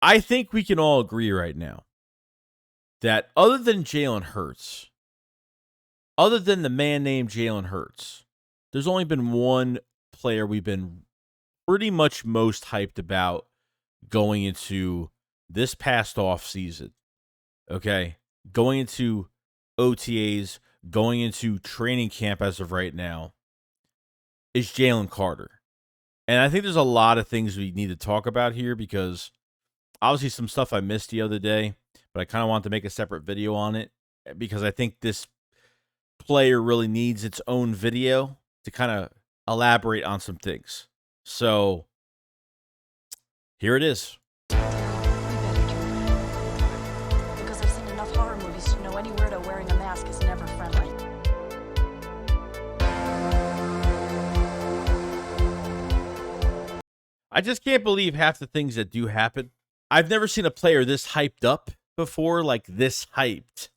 I think we can all agree right now that other than Jalen Hurts, other than the man named Jalen Hurts, there's only been one player we've been pretty much most hyped about going into this past off season. Okay, going into OTAs, going into training camp as of right now, is Jalen Carter. And I think there's a lot of things we need to talk about here because obviously some stuff I missed the other day, but I kind of want to make a separate video on it because I think this player really needs its own video to kind of elaborate on some things. So here it is. We better do. Because I've seen enough horror movies to know any weirdo wearing a mask is never friendly. I just can't believe half the things that do happen. I've never seen a player this hyped up before, like this hyped.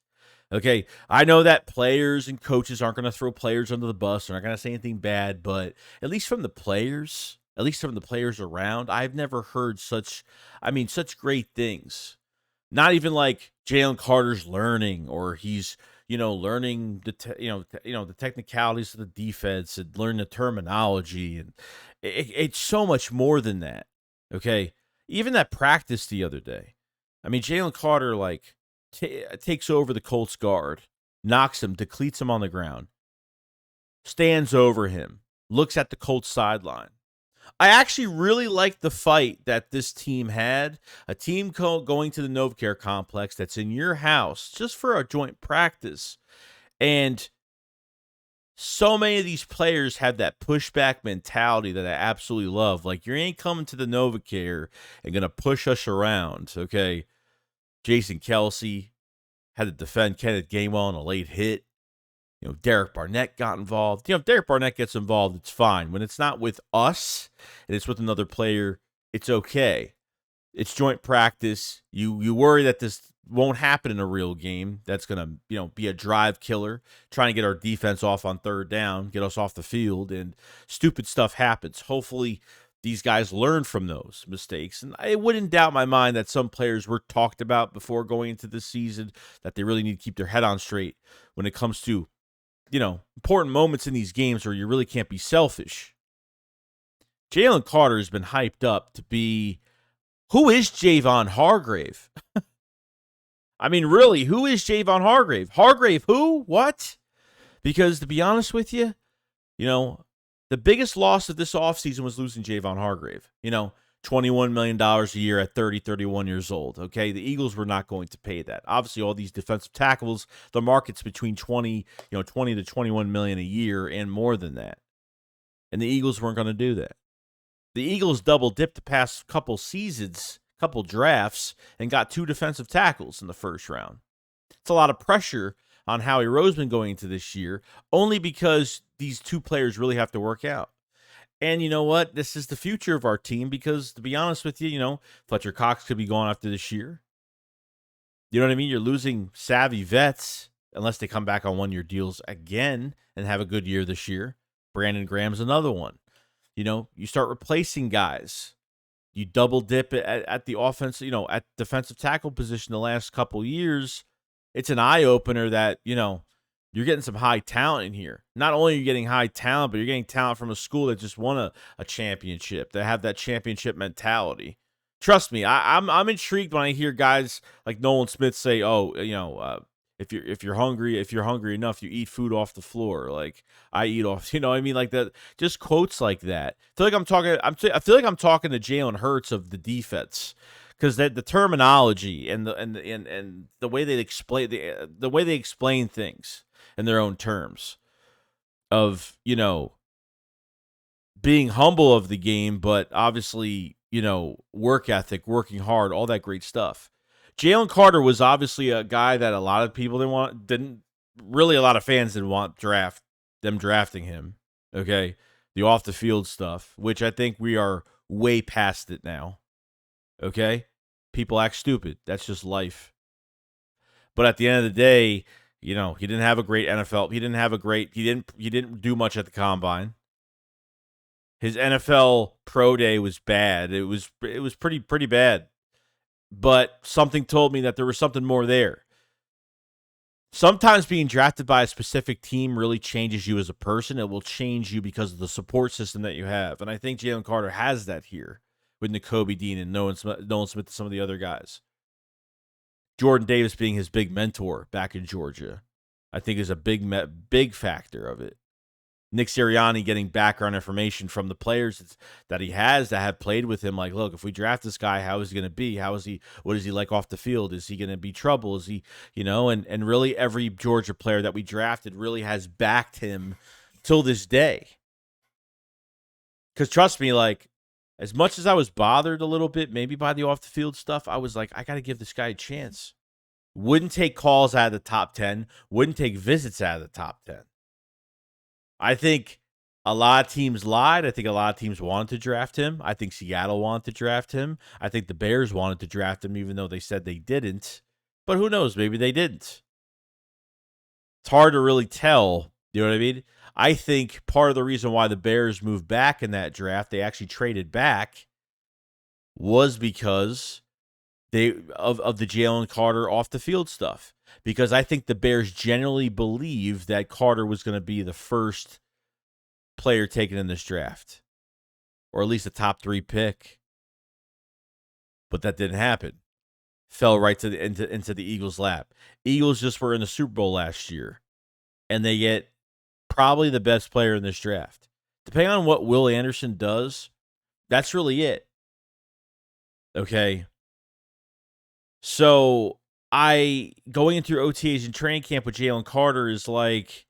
Okay, I know that players and coaches aren't going to throw players under the bus. They're not going to say anything bad, but at least from the players, around, I've never heard such great things. Not even like Jalen Carter's learning, or he's learning the technicalities of the defense and learn the terminology, and it's so much more than that. Okay, even that practice the other day. I mean, Jalen Carter takes over the Colts guard, knocks him, decleats him on the ground, stands over him, looks at the Colts sideline. I actually really liked the fight that this team had. A team going to the NovaCare complex that's in your house just for a joint practice. And so many of these players have that pushback mentality that I absolutely love. Like, you ain't coming to the NovaCare and going to push us around, okay? Jason Kelsey had to defend Kenneth Gainwell on a late hit. Derek Barnett got involved. If Derek Barnett gets involved, it's fine. When it's not with us and it's with another player, it's okay. It's joint practice. You worry that this won't happen in a real game. That's going to, be a drive killer, trying to get our defense off on third down, get us off the field, and stupid stuff happens. Hopefully, these guys learn from those mistakes. And I wouldn't doubt my mind that some players were talked about before going into this season, that they really need to keep their head on straight when it comes to important moments in these games where you really can't be selfish. Jalen Carter has been hyped up to be, who is Javon Hargrave? I mean, really, who is Javon Hargrave? Hargrave who? What? Because to be honest with you, the biggest loss of this offseason was losing Javon Hargrave. $21 million a year at 30, 31 years old. Okay, the Eagles were not going to pay that. Obviously, all these defensive tackles, the market's between 20 to 21 million a year and more than that. And the Eagles weren't going to do that. The Eagles double dipped the past couple seasons, couple drafts, and got 2 defensive tackles in the first round. It's a lot of pressure on Howie Roseman going into this year, only because these 2 players really have to work out. And you know what? This is the future of our team because, to be honest with you, Fletcher Cox could be gone after this year. You know what I mean? You're losing savvy vets unless they come back on 1-year deals again and have a good year this year. Brandon Graham's another one. You start replacing guys. You double dip at the offense, at defensive tackle position the last couple years. It's an eye-opener that, you're getting some high talent in here. Not only are you getting high talent, but you're getting talent from a school that just won a championship, that have that championship mentality. Trust me, I'm intrigued when I hear guys like Nolan Smith say, "Oh, if you're hungry enough, you eat food off the floor." Like, I eat off, I mean, like that. Just quotes like that. I feel like I'm talking to Jalen Hurts of the defense. Because the terminology and the way they explain the way they explain things in their own terms of being humble of the game, but obviously work ethic, working hard, all that great stuff. Jalen Carter was obviously a guy that a lot of people a lot of fans didn't want drafting him. Okay, the off the field stuff, which I think we are way past it now. Okay. People act stupid. That's just life. But at the end of the day, he didn't have a great NFL. He didn't do much at the combine. His NFL pro day was bad. It was pretty bad. but something told me that there was something more there. Sometimes being drafted by a specific team really changes you as a person. It will change you because of the support system that you have. And I think Jalen Carter has that here with Nakobe Dean and Nolan Smith and some of the other guys. Jordan Davis being his big mentor back in Georgia, I think is a big factor of it. Nick Sirianni getting background information from the players that he has that have played with him. Like, look, if we draft this guy, how is he going to be? What is he like off the field? Is he going to be trouble? Is he, and really every Georgia player that we drafted really has backed him till this day. Because trust me, like, as much as I was bothered a little bit, maybe by the off the field stuff, I was like, I got to give this guy a chance. Wouldn't take calls out of the top 10. Wouldn't take visits out of the top 10. I think a lot of teams lied. I think a lot of teams wanted to draft him. I think Seattle wanted to draft him. I think the Bears wanted to draft him, even though they said they didn't. But who knows? Maybe they didn't. It's hard to really tell. You know what I mean? I think part of the reason why the Bears moved back in that draft, they actually traded back, was because of the Jalen Carter off the field stuff. Because I think the Bears generally believed that Carter was going to be the first player taken in this draft, or at least a top 3 pick. But that didn't happen. Fell right to into the Eagles' lap. Eagles just were in the Super Bowl last year, and they get probably the best player in this draft. Depending on what Will Anderson does, that's really it. Okay. So going into OTAs and training camp with Jalen Carter is like,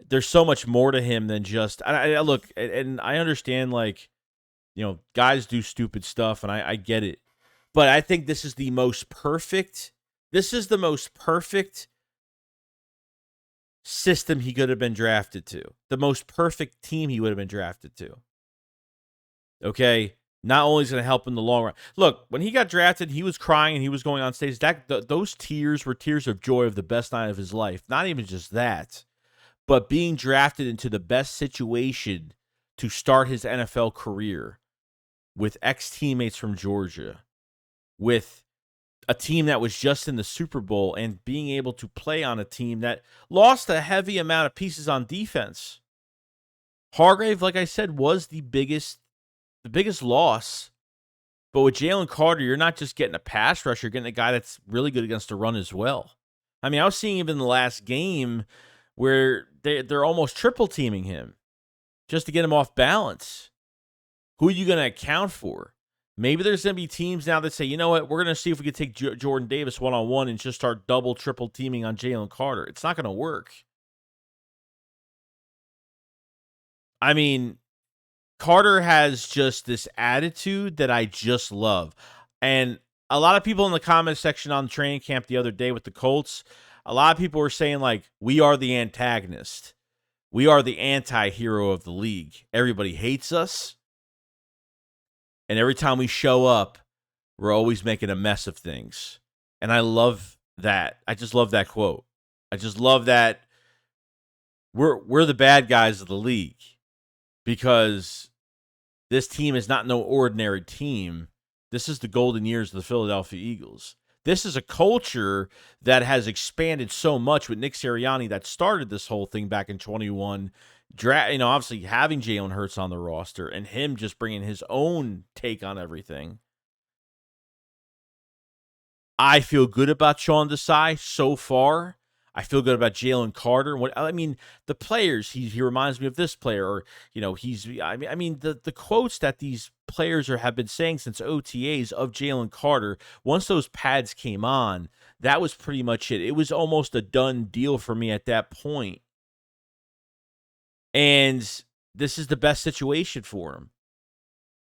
there's so much more to him than just, I look, and I understand, like, guys do stupid stuff, and I get it. But I think this is the most perfect system he could have been drafted to. The most perfect team he would have been drafted to. Okay? Not only is it going to help in the long run. Look, when he got drafted, he was crying and he was going on stage. Those tears were tears of joy of the best night of his life. Not even just that, but being drafted into the best situation to start his NFL career with ex-teammates from Georgia, with a team that was just in the Super Bowl, and being able to play on a team that lost a heavy amount of pieces on defense. Hargrave, like I said, was the biggest loss. But with Jalen Carter, you're not just getting a pass rush, you're getting a guy that's really good against the run as well. I mean, I was seeing even the last game where they're almost triple teaming him just to get him off balance. Who are you going to account for? Maybe there's going to be teams now that say, you know what, we're going to see if we can take Jordan Davis one-on-one and just start double, triple teaming on Jalen Carter. It's not going to work. I mean, Carter has just this attitude that I just love. And a lot of people in the comment section on the training camp the other day with the Colts, a lot of people were saying, like, we are the antagonist. We are the anti-hero of the league. Everybody hates us. And every time we show up, we're always making a mess of things. And I love that. I just love that quote. I just love that we're the bad guys of the league, because this team is not no ordinary team. This is the golden years of the Philadelphia Eagles. This is a culture that has expanded so much with Nick Sirianni that started this whole thing back in 21. Obviously having Jalen Hurts on the roster and him just bringing his own take on everything. I feel good about Sean Desai so far. I feel good about Jalen Carter. The players, he reminds me of this player, or, the quotes that these players have been saying since OTAs of Jalen Carter, once those pads came on, that was pretty much it. It was almost a done deal for me at that point. And this is the best situation for him.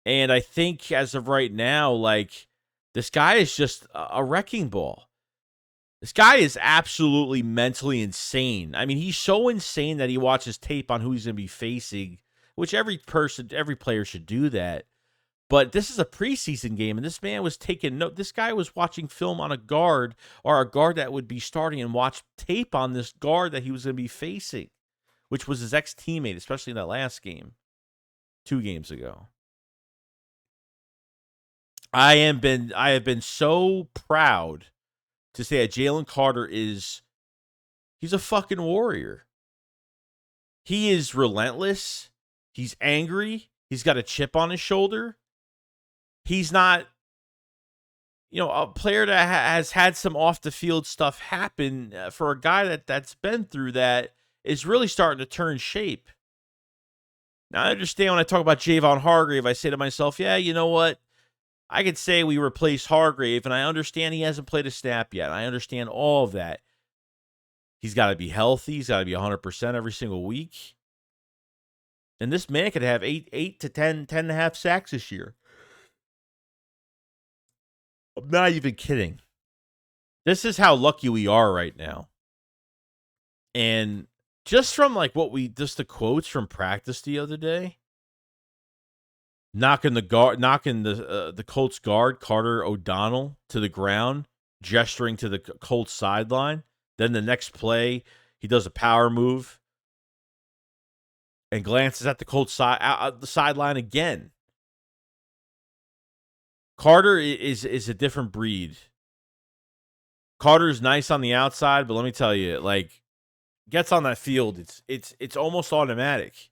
And I think as of right now, like, this guy is just a wrecking ball. This guy is absolutely mentally insane. I mean, he's so insane that he watches tape on who he's going to be facing, which every player should do that. But this is a preseason game, and this man was taking note. This guy was watching film on a guard, or a guard that would be starting, and watch tape on this guard that he was going to be facing, which was his ex-teammate, especially in that last game, 2 games ago. I have been so proud to say that Jalen Carter he's a fucking warrior. He is relentless. He's angry. He's got a chip on his shoulder. He's not, a player that has had some off the field stuff happen for a guy that's been through that is really starting to turn shape. Now, I understand when I talk about Javon Hargrave, I say to myself, yeah, you know what? I could say we replaced Hargrave, and I understand he hasn't played a snap yet. I understand all of that. He's got to be healthy. He's got to be 100% every single week. And this man could have 8 to 10 and a half sacks this year. I'm not even kidding. This is how lucky we are right now. And just from just the quotes from practice the other day, knocking the Colts guard, Carter O'Donnell, to the ground, gesturing to the Colts sideline. Then the next play, he does a power move and glances at the Colts the sideline again. Carter is a different breed. Carter's nice on the outside, but let me tell you, gets on that field, it's almost automatic.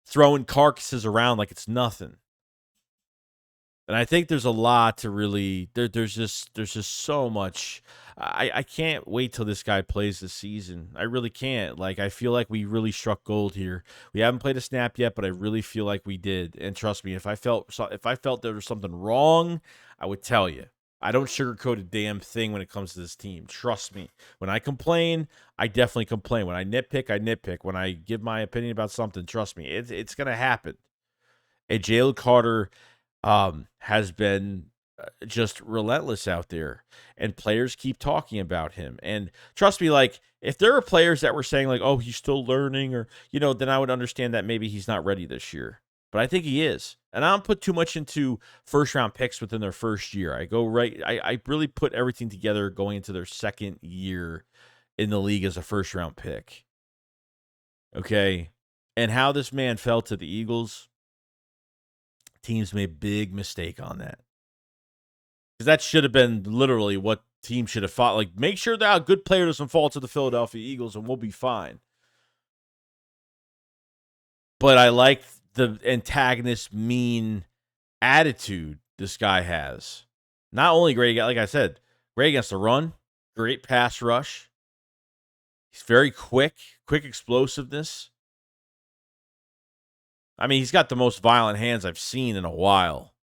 Throwing carcasses around like it's nothing. And I think there's a lot to really there's just so much. I can't wait till this guy plays this season. I really can't. I feel like we really struck gold here. We haven't played a snap yet, but I really feel like we did. And trust me, if I felt there was something wrong, I would tell you. I don't sugarcoat a damn thing when it comes to this team. Trust me. When I complain, I definitely complain. When I nitpick, I nitpick. When I give my opinion about something, trust me, it's gonna happen. And Jalen Carter has been just relentless out there, and players keep talking about him. And trust me, if there are players that were saying oh, he's still learning, or then I would understand that maybe he's not ready this year. But I think he is. And I don't put too much into first round picks within their first year. I really put everything together going into their second year in the league as a first round pick. Okay. And how this man fell to the Eagles, teams made a big mistake on that. Because that should have been literally what teams should have fought. Make sure that a good player doesn't fall to the Philadelphia Eagles and we'll be fine. But I like the antagonist, mean attitude this guy has. Not only great, like I said, great against the run, great pass rush. He's very quick explosiveness. I mean, he's got the most violent hands I've seen in a while.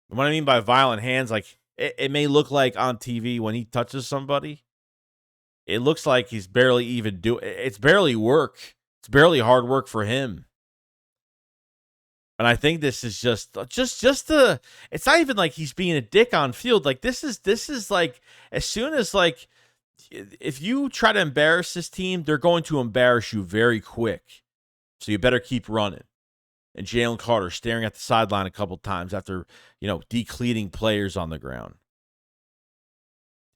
And what I mean by violent hands, it may look like on TV when he touches somebody, it looks like he's barely even it's barely work. It's barely hard work for him. And I think this is just it's not even like he's being a dick on field. This is as soon as if you try to embarrass this team, they're going to embarrass you very quick. So you better keep running. And Jalen Carter staring at the sideline a couple times after, decleating players on the ground.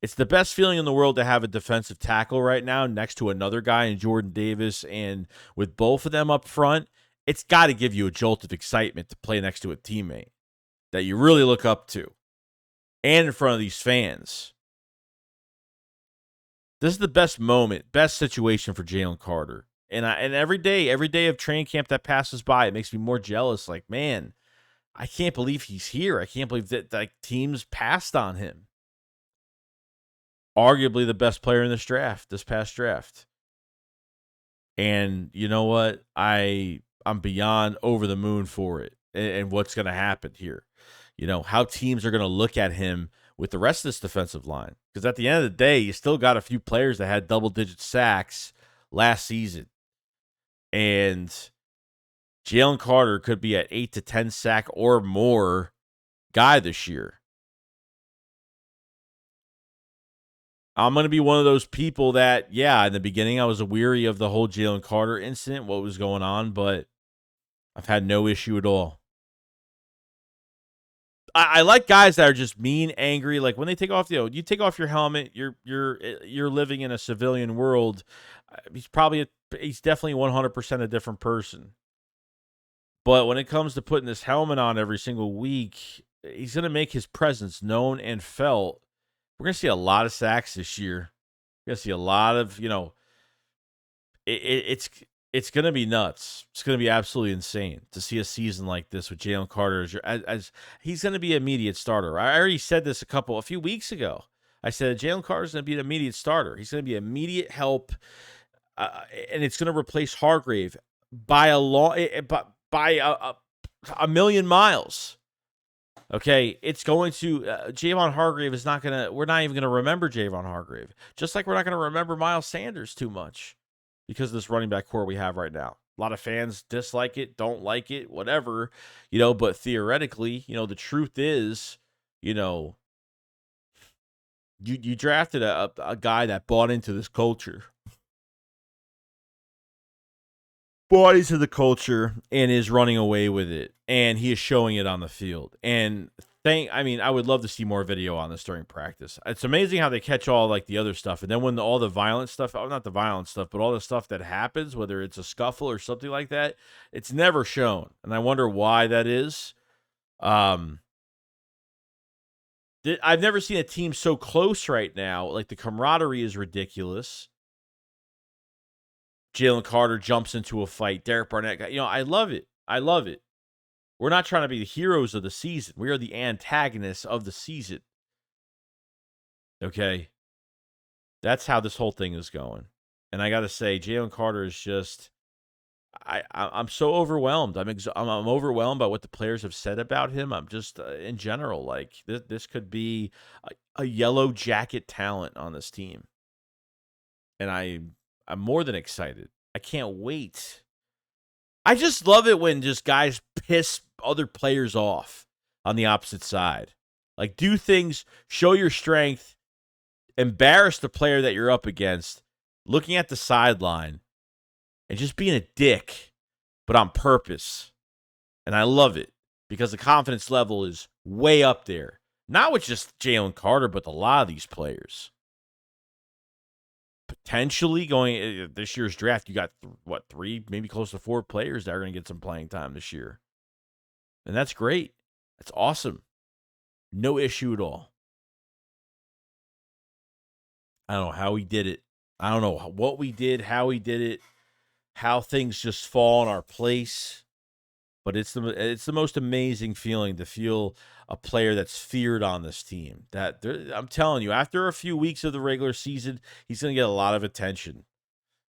It's the best feeling in the world to have a defensive tackle right now next to another guy in Jordan Davis. And with both of them up front, it's got to give you a jolt of excitement to play next to a teammate that you really look up to and in front of these fans. This is the best moment, best situation for Jalen Carter. And every day of training camp that passes by, it makes me more jealous. Man, I can't believe he's here. I can't believe that teams passed on him. Arguably the best player in this past draft. And you know what? I'm beyond over the moon for it and what's going to happen here. How teams are going to look at him with the rest of this defensive line. Because at the end of the day, you still got a few players that had double-digit sacks last season. And Jalen Carter could be at 8 to 10 sack or more guy this year. I'm going to be one of those people that, in the beginning I was weary of the whole Jalen Carter incident, what was going on, but I've had no issue at all. I like guys that are just mean, angry. When they take off, you take off your helmet, you're living in a civilian world. He's definitely 100% a different person. But when it comes to putting this helmet on every single week, he's going to make his presence known and felt. We're going to see a lot of sacks this year. We're going to see a lot of, it's going to be nuts. It's going to be absolutely insane to see a season like this with Jalen Carter as he's going to be an immediate starter. I already said this a few weeks ago. I said Jalen Carter is going to be an immediate starter. He's going to be immediate help, and it's going to replace Hargrave by a million miles. Okay, it's going to Javon Hargrave is not going to. We're not even going to remember Javon Hargrave, just like we're not going to remember Miles Sanders too much because of this running back core we have right now. A lot of fans dislike it, don't like it, whatever, But theoretically, the truth is, you drafted a guy that bought into this culture. Bought into the culture and is running away with it, and he is showing it on the field. And I would love to see more video on this during practice. It's amazing how they catch all like the other stuff, and then when all the violent stuff, not the violent stuff, but all the stuff that happens, whether it's a scuffle or something like that, it's never shown, and I wonder why that is. I've never seen a team so close right now. Like the camaraderie is ridiculous. Jalen Carter jumps into a fight. Derek Barnett, I love it. I love it. We're not trying to be the heroes of the season. We are the antagonists of the season. Okay? That's how this whole thing is going. And I got to say, Jalen Carter is just, I'm so overwhelmed. I'm overwhelmed by what the players have said about him. I'm just, in general, like, this could be a yellow jacket talent on this team. And I'm more than excited. I can't wait. I just love it when just guys piss other players off on the opposite side. Like, do things, show your strength, embarrass the player that you're up against, looking at the sideline, and just being a dick, but on purpose. And I love it because the confidence level is way up there. Not with just Jalen Carter, but a lot of these players. Potentially going this year's draft, you got three, maybe close to 4 players that are going to get some playing time this year. And that's great. That's awesome. No issue at all. I don't know how we did it. I don't know what we did, how we did it, how things just fall in our place. But it's the most amazing feeling to feel a player that's feared on this team. I'm telling you, after a few weeks of the regular season, he's going to get a lot of attention.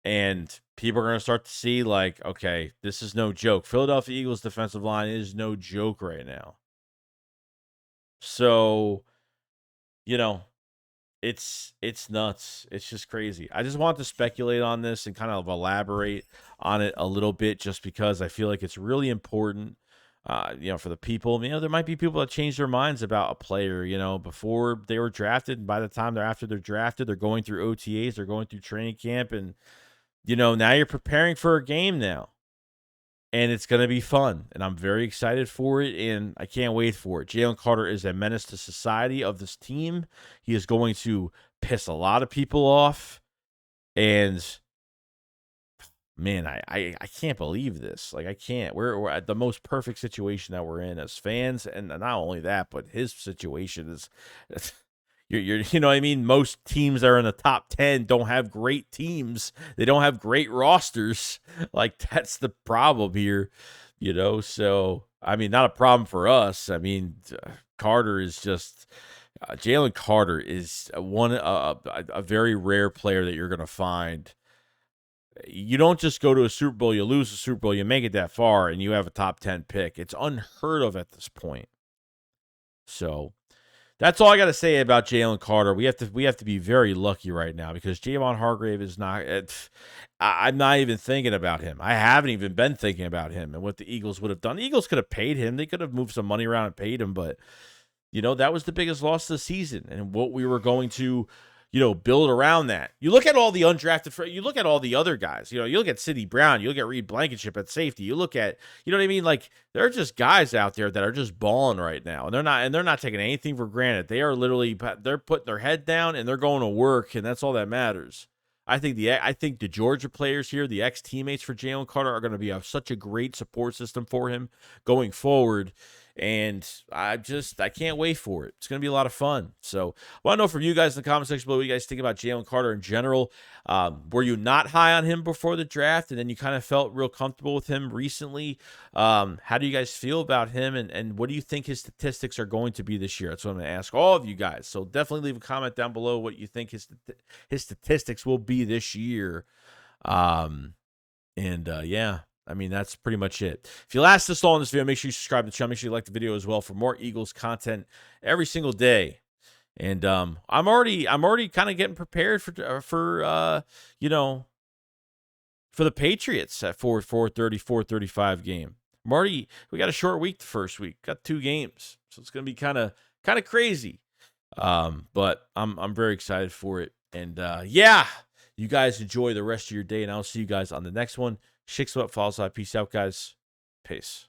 And people are going to start to see, like, okay, this is no joke. Philadelphia Eagles defensive line is no joke right now. So, it's nuts. It's just crazy. I just want to speculate on this and kind of elaborate on it a little bit just because I feel like it's really important, for the people. There might be people that change their minds about a player, before they were drafted. And by the time after they're drafted, they're going through OTAs, they're going through training camp. And, now you're preparing for a game now. And it's going to be fun. And I'm very excited for it. And I can't wait for it. Jalen Carter is a menace to society of this team. He is going to piss a lot of people off. And, man, I can't believe this. Like, I can't. We're at the most perfect situation that we're in as fans. And not only that, but his situation is... You know what I mean? Most teams that are in the top 10 don't have great teams. They don't have great rosters. Like, that's the problem here, So, not a problem for us. Carter is just Jalen Carter is a very rare player that you're going to find. You don't just go to a Super Bowl, you lose a Super Bowl, you make it that far, and you have a top 10 pick. It's unheard of at this point. So, that's all I got to say about Jalen Carter. We have to be very lucky right now because Javon Hargrave is not. I'm not even thinking about him. I haven't even been thinking about him and what the Eagles would have done. The Eagles could have paid him. They could have moved some money around and paid him, but that was the biggest loss of the season and what we were going to, build around that. You look at all the undrafted, you look at all the other guys, you look at Sidney Brown, you look at Reed Blankenship at safety, you look at, you know what I mean? Like, there are just guys out there that are just balling right now, and they're not taking anything for granted. They are they're putting their head down and they're going to work, and that's all that matters. I think the Georgia players here, the ex-teammates for Jalen Carter, are going to be such a great support system for him going forward. And I can't wait for it. It's going to be a lot of fun. So I want to know from you guys in the comment section below what you guys think about Jalen Carter in general. Were you not high on him before the draft, and then you kind of felt real comfortable with him recently? How do you guys feel about him, and what do you think his statistics are going to be this year? That's what I'm going to ask all of you guys. So definitely leave a comment down below what you think his statistics will be this year. Yeah. I mean, that's pretty much it. If you last this long in this video, make sure you subscribe to the channel. Make sure you like the video as well for more Eagles content every single day. And I'm already kind of getting prepared for the Patriots at 4:35 game. We got a short week the first week. Got 2 games, so it's gonna be kind of crazy. But I'm very excited for it. And yeah, you guys enjoy the rest of your day, and I'll see you guys on the next one. Shakes up, follows up. Peace out, guys. Peace.